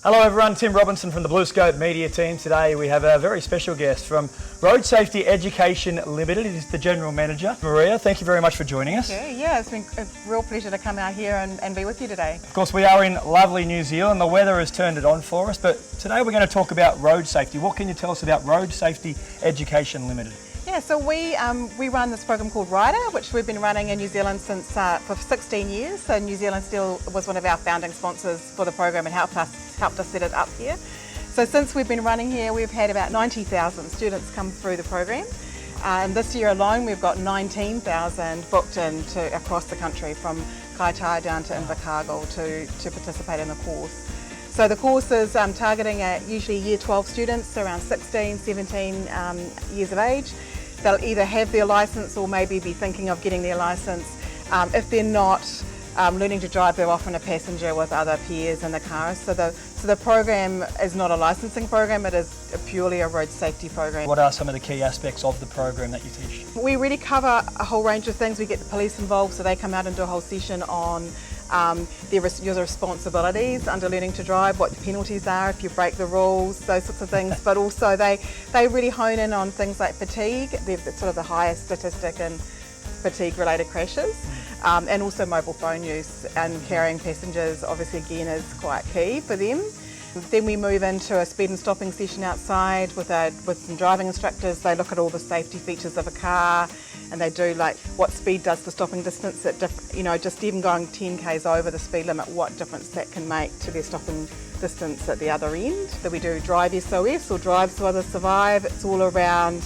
Hello everyone, Tim Robinson from the BlueScope media team. Today we have a very special guest from Road Safety Education Limited. It is the General Manager. Maria, thank you very much for joining us. Thank you. Yeah, it's been a real pleasure to come out here and be with you today. Of course, we are in lovely New Zealand. The weather has turned it on for us, but today we're going to talk about road safety. What can you tell us about Road Safety Education Limited? Yeah, so we run this program called RYDA, which we've been running in New Zealand since for 16 years. So New Zealand Steel was one of our founding sponsors for the program and helped us set it up here. So since we've been running here, we've had about 90,000 students come through the program. And this year alone, we've got 19,000 booked in across the country, from Kaitaia down to Invercargill to participate in the course. So the course is targeting at usually Year 12 students, around 16, 17 years of age. They'll either have their licence or maybe be thinking of getting their licence. If they're not learning to drive, they're often a passenger with other peers in the car. So the program is not a licensing program, it is purely a road safety program. What are some of the key aspects of the program that you teach? We really cover a whole range of things. We get the police involved, so they come out and do a whole session on your responsibilities under learning to drive, what the penalties are if you break the rules, those sorts of things. But also they really hone in on things like fatigue. They're sort of the highest statistic in fatigue-related crashes. And also mobile phone use, and carrying passengers obviously again is quite key for them. Then we move into a speed and stopping session outside with some driving instructors. They look at all the safety features of a car, and they do like what speed does the stopping distance at just even going 10 k's over the speed limit, what difference that can make to their stopping distance at the other end. Then we do Drive SOS, or Drive So Others Survive. It's all around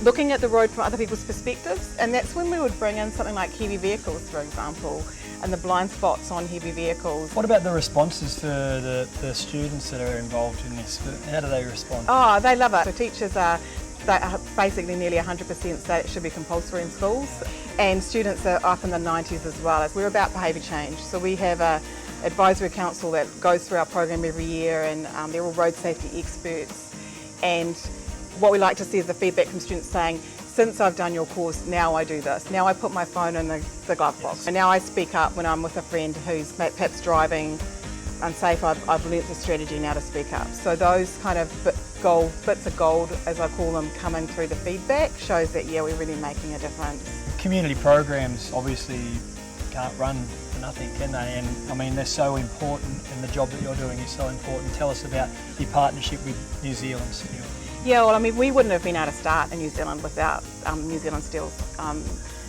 looking at the road from other people's perspectives, and that's when we would bring in something like heavy vehicles, for example, and the blind spots on heavy vehicles. What about the responses for the students that are involved in this? How do they respond? Oh, they love it. So teachers are basically nearly 100% say it should be compulsory in schools, and students are up in the 90s as well. We're about behaviour change, so we have an advisory council that goes through our program every year, and they're all road safety experts. And what we like to see is the feedback from students saying, since I've done your course, now I do this. Now I put my phone in the glove box. And now I speak up when I'm with a friend who's perhaps driving unsafe. I've learnt the strategy now to speak up. So those kind of bits of gold, as I call them, coming through the feedback shows that, yeah, we're really making a difference. Community programs obviously can't run for nothing, can they? And I mean, they're so important, and the job that you're doing is so important. Tell us about your partnership with New Zealand Steel. Yeah, well, I mean, we wouldn't have been able to start in New Zealand without New Zealand Steel's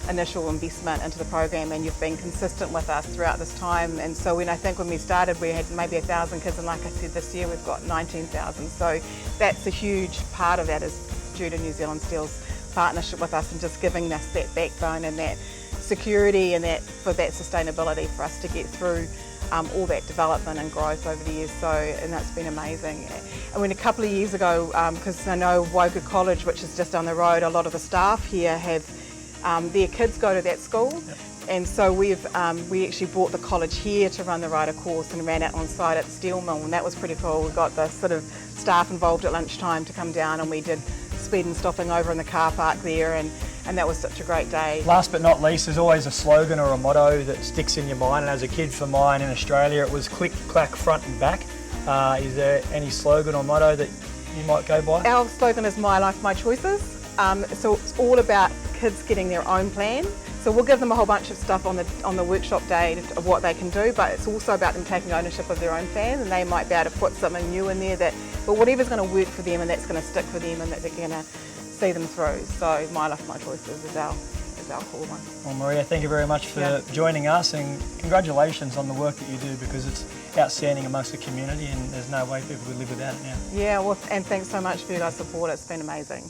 initial investment into the program, and you've been consistent with us throughout this time. And so when we started, we had maybe 1,000 kids, and like I said, this year we've got 19,000. So that's a huge part of that is due to New Zealand Steel's partnership with us, and just giving us that backbone and that security and that sustainability for us to get through all that development and growth over the years. And that's been amazing. And when a couple of years ago, because I know Woga College, which is just down the road, a lot of the staff here have their kids go to that school. Yep. And so we actually brought the college here to run the RYDA course, and ran out on site at the steel mill, and that was pretty cool. We got the sort of staff involved at lunchtime to come down, and we did speed and stopping over in the car park there, and that was such a great day. Last but not least, there's always a slogan or a motto that sticks in your mind, and as a kid for mine in Australia, it was click, clack, front and back. Is there any slogan or motto that you might go by? Our slogan is My Life, My Choices. So it's all about kids getting their own plan. So we'll give them a whole bunch of stuff on the workshop day of what they can do, but it's also about them taking ownership of their own plan, and they might be able to put something new in there but whatever's going to work for them, and that's going to stick for them, and that they're going to see them through. So My Life, My Choices is our core one. Well, Maria, thank you very much for joining us, and congratulations on the work that you do, because it's outstanding amongst the community, and there's no way people could live without it now. Yeah, well, and thanks so much for your guys' support. It's been amazing.